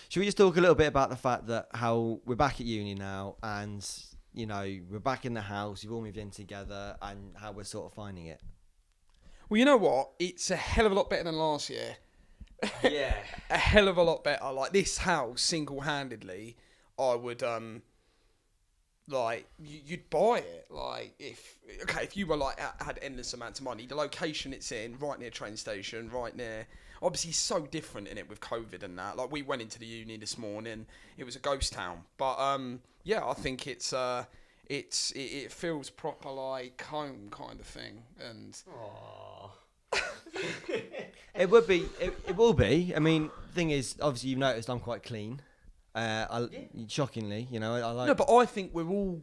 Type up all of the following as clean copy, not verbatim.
should we just talk a little bit about the fact that how we're back at uni now, and you know we're back in the house, we've all moved in together, and how we're sort of finding it. Well, you know what? It's a hell of a lot better than last year. Yeah. A hell of a lot better. Like, this house, single-handedly, I would, you'd buy it. Like, if you were, like, had endless amounts of money, the location it's in, right near a train station, right near... Obviously, it's so different in it with COVID and that. Like, we went into the uni this morning, it was a ghost town. But, yeah, I think it feels proper, like, home kind of thing. And... Aww. It would be. It will be. I mean, the thing is, obviously, you've noticed I'm quite clean. Shockingly, you know, I like. No, but I think we're all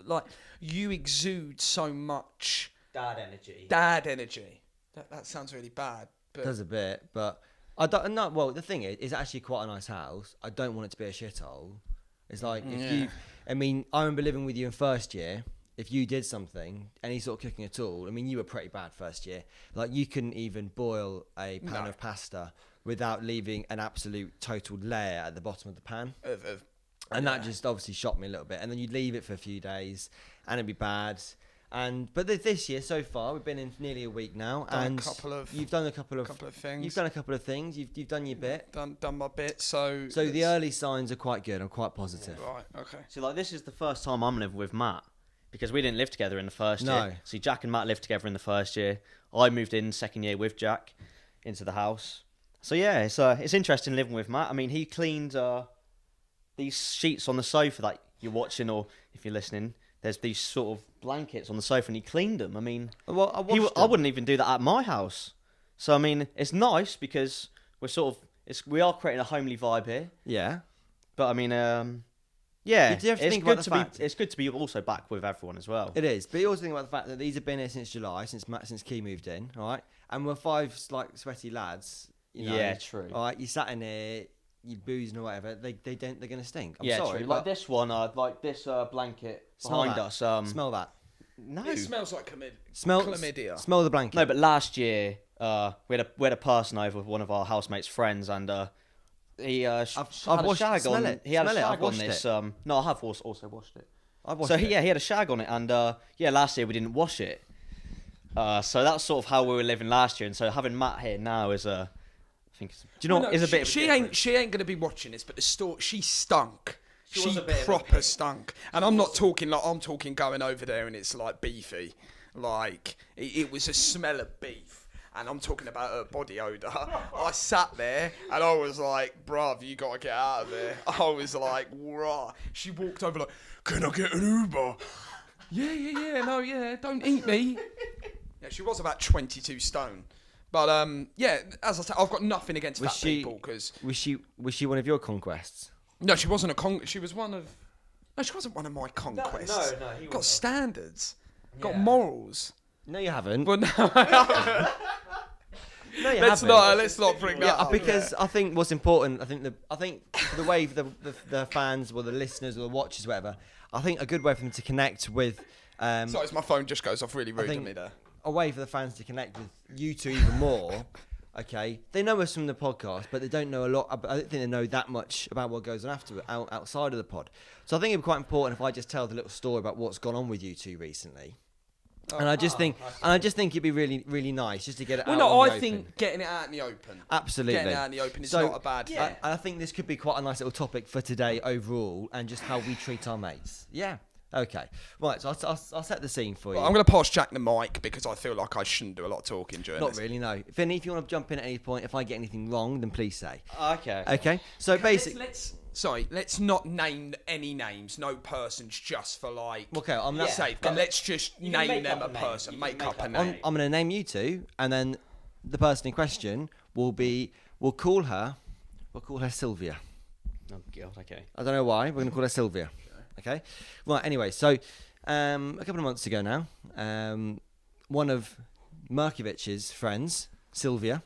like, you exude so much Dad energy. That sounds really bad. But Does a bit, but I don't. No, well, the thing is, it's actually quite a nice house. I don't want it to be a shithole. It's like if you. I mean, I remember living with you in first year. If you did something, any sort of cooking at all, I mean, you were pretty bad first year. Like, you couldn't even boil a pan of pasta without leaving an absolute total layer at the bottom of the pan. And that just obviously shocked me a little bit. And then you'd leave it for a few days, and it'd be bad. But this year, so far, we've been in nearly a week now, you've done a couple of things. You've done a couple of things. You've done your bit. Done my bit. So the early signs are quite good. I'm quite positive. Right. Okay. So, like, this is the first time I'm living with Matt. Because we didn't live together in the first year. See, Jack and Matt lived together in the first year. I moved in second year with Jack into the house. So yeah, it's interesting living with Matt. I mean, he cleaned these sheets on the sofa that you're watching, or if you're listening, there's these sort of blankets on the sofa, and he cleaned them. I mean, well, I wouldn't even do that at my house. So I mean, it's nice because we are creating a homely vibe here. Yeah. But I mean, yeah, it's good to be also back with everyone as well. It is, but you also think about the fact that these have been here since July, since Key moved in, all right? And we're five like sweaty lads. You know, yeah, true. All right, you sat in here, you boozing or whatever. They're going to stink. I'm sorry. True. Like this one, like this blanket behind us. Smell that. No, it smells like chlamydia. Smell the blanket. No, but last year we had a person over with one of our housemates' friends, and he had a shag on it. He had a shag on this. No, I have also washed it. I've washed it. He had a shag on it, and last year we didn't wash it. So that's sort of how we were living last year, and so having Matt here now is I think. Do you know? Is a bit. She ain't going to be watching this, but the store she stunk. She proper stunk, and I'm not talking like I'm talking going over there and it's like beefy, like it was a smell of beef. And I'm talking about her body odour. I sat there and I was like, bruv, you got to get out of there. I was like, rah. She walked over like, can I get an Uber? Yeah, don't eat me. Yeah, she was about 22 stone. But, as I said, I've got nothing against fat people. Cause was she one of your conquests? No, she wasn't she was one of... No, she wasn't one of my conquests. No, he got standards. Got morals. No, you haven't. Well, no, I haven't. No, you let's haven't. not bring that up. Because I think what's important, I think the way the fans or the listeners or the watchers, whatever, I think a good way for them to connect with. Sorry, my phone just goes off really rude on me there. A way for the fans to connect with you two even more. Okay, they know us from the podcast, but they don't know a lot. I don't think they know that much about what goes on outside of the pod. So I think it'd be quite important if I just tell the little story about what's gone on with you two recently. And I just think it'd be really, really nice just to get it out. Well, no, I think getting it out in the open. Absolutely. Getting it out in the open is not a bad thing. I think this could be quite a nice little topic for today overall, and just how we treat our mates. Yeah. Okay. Right. So I'll set the scene for you. I'm going to pass Jack the mic because I feel like I shouldn't do a lot of talking during this. Not really. No. Vinny, if you want to jump in at any point, if I get anything wrong, then please say. Okay. Okay. So basically. Let's not name any names, no persons, just for like. Okay, I'm not safe. But let's just name them a person. Make up a name. I'm going to name you two, and then the person in question we'll call her Sylvia. Oh God, okay. I don't know why. We're going to call her Sylvia. Okay. Right. Anyway, so a couple of months ago now, one of Markovic's friends, Sylvia,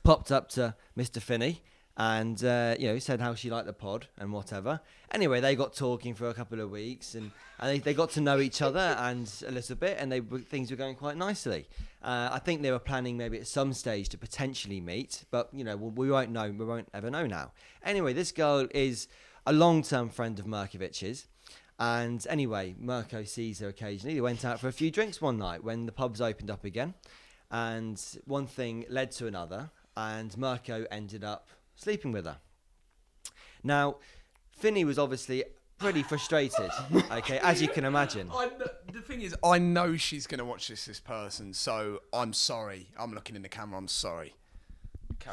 popped up to Mr. Finney and said how she liked the pod and whatever. Anyway, they got talking for a couple of weeks, and they got to know each other and a little bit, and things were going quite nicely. I think they were planning maybe at some stage to potentially meet, but we won't know. We won't ever know now. Anyway, this girl is a long-term friend of Mirkovich's. And anyway, Mirko sees her occasionally. They went out for a few drinks one night when the pubs opened up again. And one thing led to another. And Mirko ended up sleeping with her. Now, Finney was obviously pretty frustrated, okay, as you can imagine. The thing is, I know she's going to watch this person, so I'm sorry. I'm looking in the camera, I'm sorry.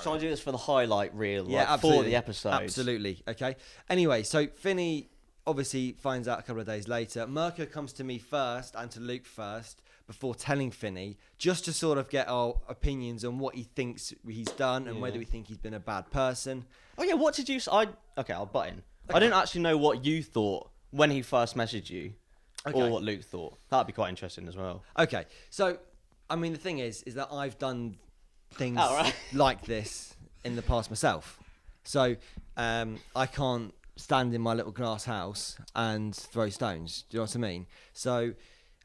Shall I do this for the highlight reel? Yeah, for the episode. Absolutely, okay. Anyway, so Finney obviously finds out a couple of days later. Mirko comes to me first and to Luke first before telling Finney, just to sort of get our opinions on what he thinks he's done and whether we think he's been a bad person. Oh yeah, what did you... Okay, I'll butt in. Okay. I didn't actually know what you thought when he first messaged you, or what Luke thought. That'd be quite interesting as well. Okay, so, I mean, the thing is that I've done things like this in the past myself. So, I can't stand in my little glass house and throw stones. Do you know what I mean? So,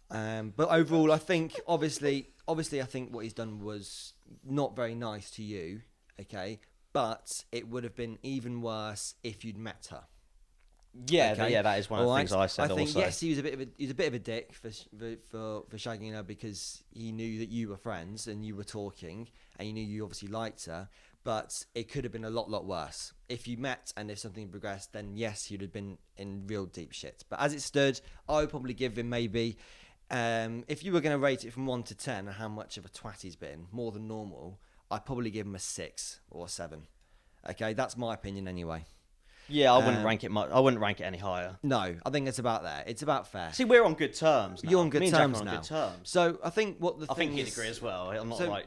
but overall, I think, obviously, I think what he's done was not very nice to you, okay? But it would have been even worse if you'd met her. Yeah, okay? That is one of the things I said. I think also. Yes, he was a bit of a dick for shagging her because he knew that you were friends and you were talking and you knew you obviously liked her. But it could have been a lot worse if you met, and if something progressed, then yes, you'd have been in real deep shit. But as it stood, I would probably give him maybe, if you were going to rate it from 1 to 10, how much of a twat he's been, more than normal, I'd probably give him a 6 or a 7. Okay, that's my opinion anyway. Yeah, I wouldn't rank it much. I wouldn't rank it any higher. No, I think it's about there. It's about fair. See, we're on good terms now. You're on good terms now. now. Good terms. So I think I think he'd agree as well. I'm not like...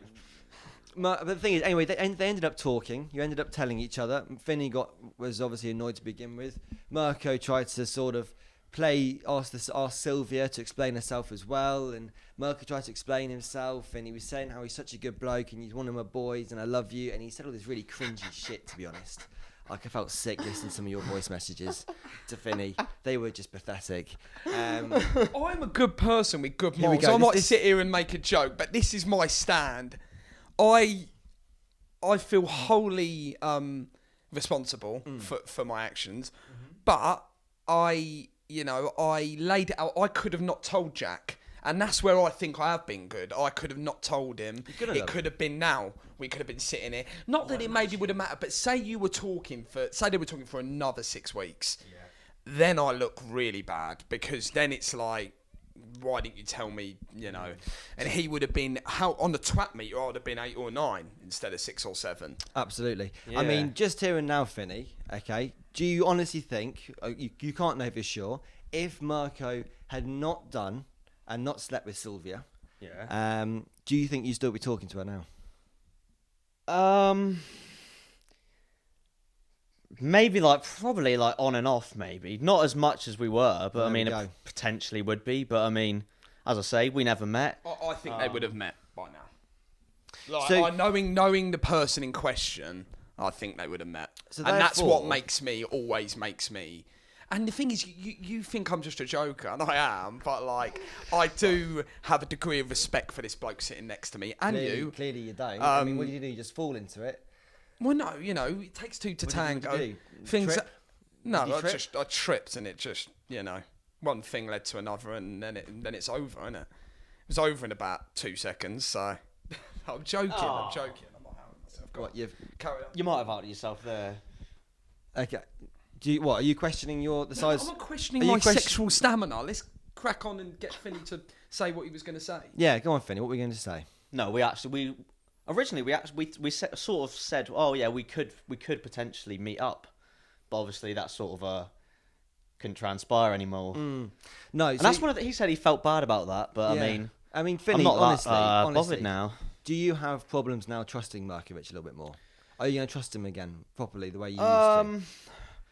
But the thing is, anyway, they ended up talking. You ended up telling each other. Finney was obviously annoyed to begin with. Mirko tried to sort of ask Sylvia to explain herself as well, and Mirko tried to explain himself, and he was saying how he's such a good bloke, and he's one of my boys, and I love you, and he said all this really cringy shit, to be honest. Like, I felt sick listening to some of your voice messages to Finney. They were just pathetic. I'm a good person with good morals. I might sit here and make a joke, but this is my stand. I feel wholly responsible for my actions, but I laid it out. I could have not told Jack, and that's where I think I have been good. I could have not told him. It could have been now. We could have been sitting here. Not that it maybe would have mattered, but say they were talking for another 6 weeks, then I look really bad, because then it's like, why didn't you tell me, And he would have been, on the twat meter, I would have been 8 or 9 instead of 6 or 7. Absolutely. Yeah. I mean, just here and now, Finney, okay, do you honestly think, you can't know for sure, if Mirko had not done and not slept with Sylvia, do you think you'd still be talking to her now? Maybe probably on and off, maybe. Not as much as we were, but it potentially would be. But I mean, as I say, we never met. I think they would have met by now. Knowing the person in question, I think they would have met. So and that's what always makes me. And the thing is, you think I'm just a joker, and I am, but I do have a degree of respect for this bloke sitting next to me, and you. Clearly you don't. I mean, what do? You just fall into it? Well, no, it takes two to tango. I tripped, and it just, one thing led to another, and then it's over, isn't it? It was over in about 2 seconds, so I'm joking. I'm not howling myself. What, carry on. You might have outed yourself there. Okay. Are you questioning the size? I'm not questioning my sexual stamina. Let's crack on and get Finney to say what he was going to say. Yeah, go on, Finney. What were we going to say? No, originally we sort of said, oh yeah, we could potentially meet up, but obviously that sort of couldn't transpire anymore. No, and that's he said he felt bad about that, but yeah. I mean, Finney, I'm not honestly, bothered now. Do you have problems now trusting Mirkovic a little bit more? Are you going to trust him again properly the way you used to?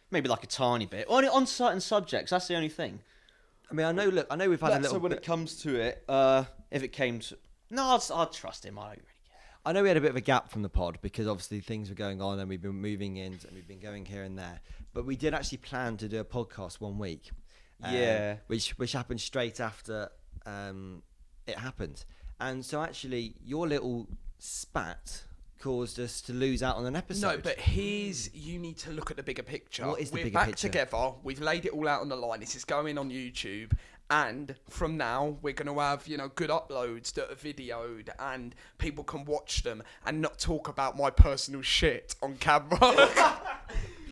Maybe a tiny bit. Only on certain subjects. That's the only thing. I mean, I know we've had a little. So when it comes to it, if it came to, no, I'd trust him. I don't really care. I know we had a bit of a gap from the pod because obviously things were going on and we've been moving in and we've been going here and there. But we did actually plan to do a podcast one week. Which happened straight after it happened. And so actually your little spat caused us to lose out on an episode. No, but you need to look at the bigger picture. What is the bigger We're back picture? Together. We've laid it all out on the line. This is going on YouTube. And from now, we're going to have, good uploads that are videoed and people can watch them and not talk about my personal shit on camera.